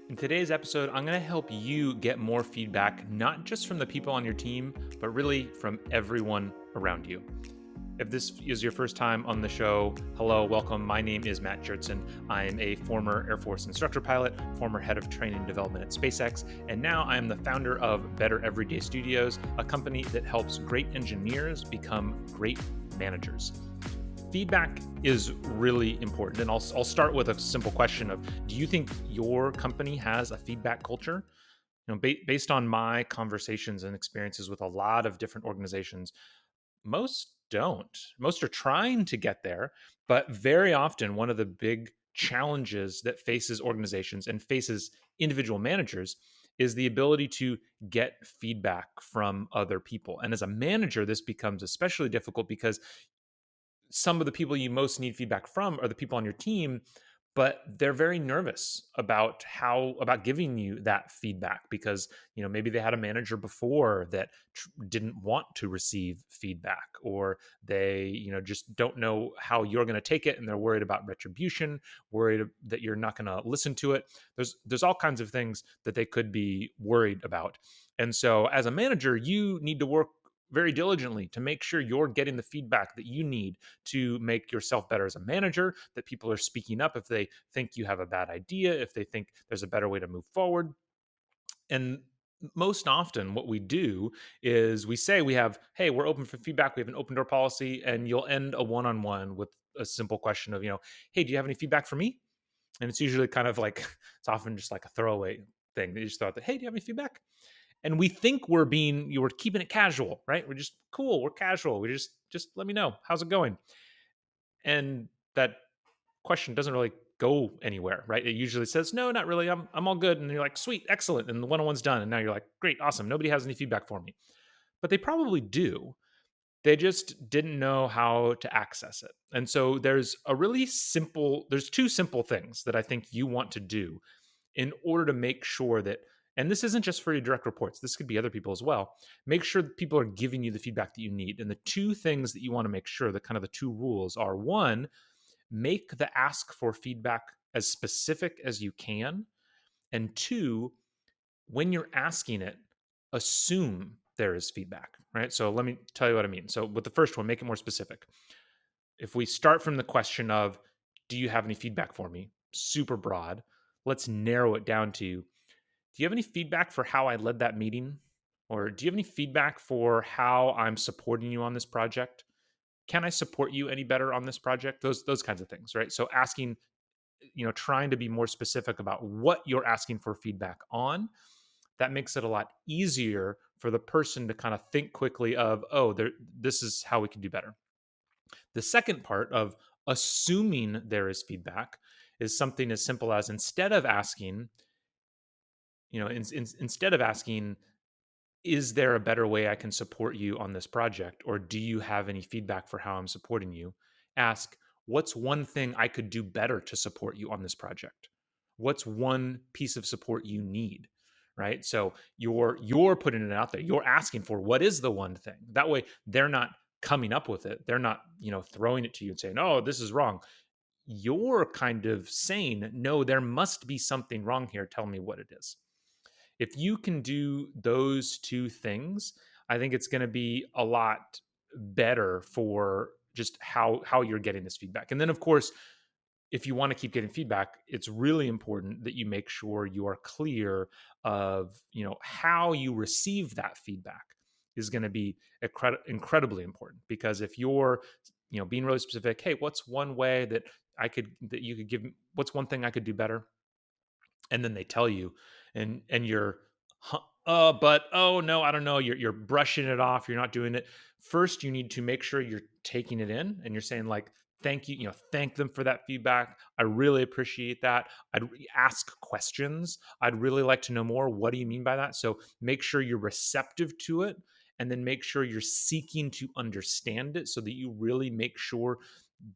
In today's episode, I'm going to help you get more feedback, not just from the people on your team, but really from everyone around you. If this is your first time on the show, hello, welcome. My name is Matt Jertson. I am a former Air Force instructor pilot, former head of training and development at SpaceX, and now I am the founder of Better Everyday Studios, a company that helps great engineers become great managers. Feedback is really important. And I'll start with a simple question of, do you think your company has a feedback culture? Based on my conversations and experiences with a lot of different organizations, most don't. Most are trying to get there, but very often one of the big challenges that faces organizations and faces individual managers is the ability to get feedback from other people. And as a manager, this becomes especially difficult because some of the people you most need feedback from are the people on your team, but they're very nervous about giving you that feedback because maybe they had a manager before that didn't want to receive feedback, or they just don't know how you're going to take it, and they're worried about retribution, worried that you're not going to listen to it. There's all kinds of things that they could be worried about. And so as a manager, you need to work very diligently to make sure you're getting the feedback that you need to make yourself better as a manager, that people are speaking up if they think you have a bad idea, if they think there's a better way to move forward. And most often what we do is we say hey, we're open for feedback, we have an open door policy, and you'll end a one-on-one with a simple question of, hey, do you have any feedback for me? And it's usually kind of like, it's often just like a throwaway thing. They just thought that, hey, do you have any feedback? And we think we're keeping it casual, right? We're just cool, we're casual, we just let me know, how's it going? And that question doesn't really go anywhere, right? It usually says, no, not really, I'm all good. And you're like, sweet, excellent, and the one-on-one's done. And now you're like, great, awesome, nobody has any feedback for me. But they probably do. They just didn't know how to access it. And so there's two simple things that I think you want to do in order to make sure that, and this isn't just for your direct reports, this could be other people as well, make sure that people are giving you the feedback that you need. And the two things that you want to make sure, that kind of the two rules are: one, make the ask for feedback as specific as you can, and two, when you're asking it, assume there is feedback, right? So let me tell you what I mean. So with the first one, make it more specific. If we start from the question of, do you have any feedback for me? Super broad. Let's narrow it down to, do you have any feedback for how I led that meeting? Or do you have any feedback for how I'm supporting you on this project? Can I support you any better on this project? Those kinds of things, right? So asking, trying to be more specific about what you're asking for feedback on. That makes it a lot easier for the person to kind of think quickly of, oh, this is how we can do better. The second part of assuming there is feedback is something as simple as, instead of asking, is there a better way I can support you on this project? Or do you have any feedback for how I'm supporting you? Ask, what's one thing I could do better to support you on this project? What's one piece of support you need? Right. So you're putting it out there. You're asking for what is the one thing. That way they're not coming up with it. They're not, throwing it to you and saying, oh, this is wrong. You're kind of saying, no, there must be something wrong here. Tell me what it is. If you can do those two things, I think it's going to be a lot better for just how you're getting this feedback. And then of course, if you want to keep getting feedback, it's really important that you make sure you are clear of, how you receive that feedback is going to be incredibly important. Because if you're, being really specific, hey, what's one way that you could give me, what's one thing I could do better? And then they tell you, and you're, but oh no, I don't know, you're brushing it off, you're not doing it. First, you need to make sure you're taking it in and you're saying, like, thank you, thank them for that feedback, I really appreciate that. I'd ask questions, I'd really like to know more, what do you mean by that? So make sure you're receptive to it, and then make sure you're seeking to understand it so that you really make sure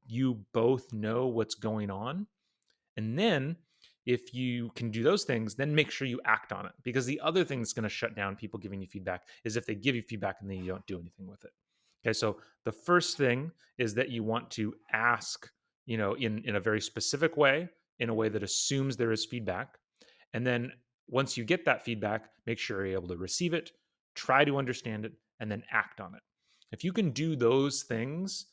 you both know what's going on. And then if you can do those things, then make sure you act on it. Because the other thing that's going to shut down people giving you feedback is if they give you feedback and then you don't do anything with it. Okay, so the first thing is that you want to ask, in a very specific way, in a way that assumes there is feedback. And then once you get that feedback, make sure you're able to receive it, try to understand it, and then act on it. If you can do those things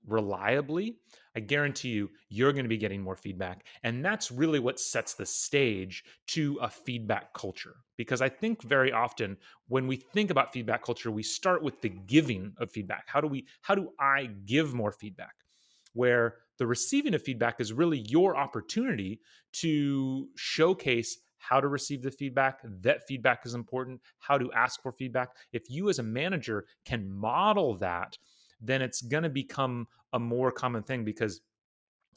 reliably, I guarantee you, you're going to be getting more feedback. And that's really what sets the stage to a feedback culture. Because I think very often when we think about feedback culture, we start with the giving of feedback. How do I give more feedback? Where the receiving of feedback is really your opportunity to showcase how to receive the feedback, that feedback is important, how to ask for feedback. If you as a manager can model that, then it's going to become a more common thing. Because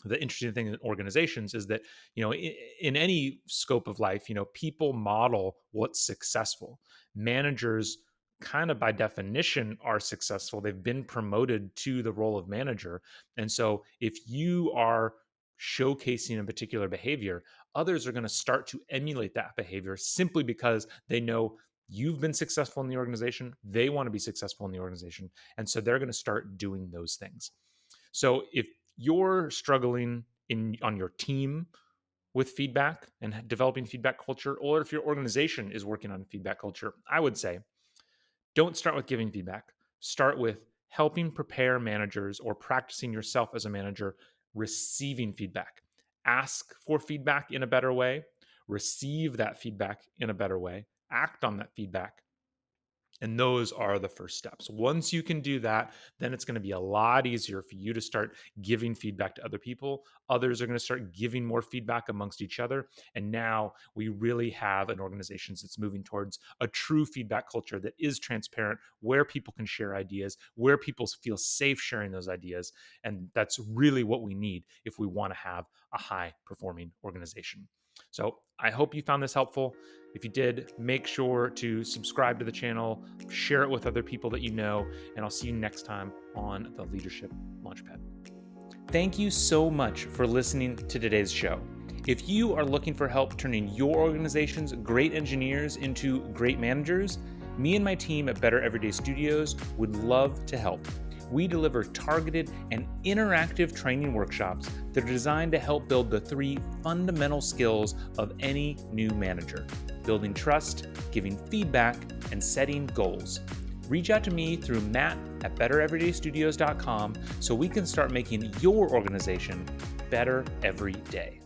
the interesting thing in organizations is that, in any scope of life, people model what's successful. Managers kind of by definition are successful. They've been promoted to the role of manager. And so if you are showcasing a particular behavior, others are going to start to emulate that behavior simply because they know you've been successful in the organization. They want to be successful in the organization. And so they're going to start doing those things. So if you're struggling on your team with feedback and developing feedback culture, or if your organization is working on feedback culture, I would say don't start with giving feedback. Start with helping prepare managers or practicing yourself as a manager receiving feedback. Ask for feedback in a better way, receive that feedback in a better way, act on that feedback. And those are the first steps. Once you can do that, then it's going to be a lot easier for you to start giving feedback to other people. Others are going to start giving more feedback amongst each other. And now we really have an organization that's moving towards a true feedback culture that is transparent, where people can share ideas, where people feel safe sharing those ideas. And that's really what we need if we want to have a high performing organization. So I hope you found this helpful. If you did, make sure to subscribe to the channel, share it with other people that you know, and I'll see you next time on the Leadership Launchpad. Thank you so much for listening to today's show. If you are looking for help turning your organization's great engineers into great managers, me and my team at Better Everyday Studios would love to help. We deliver targeted and interactive training workshops that are designed to help build the 3 fundamental skills of any new manager: building trust, giving feedback, and setting goals. Reach out to me through matt@bettereverydaystudios.com so we can start making your organization better every day.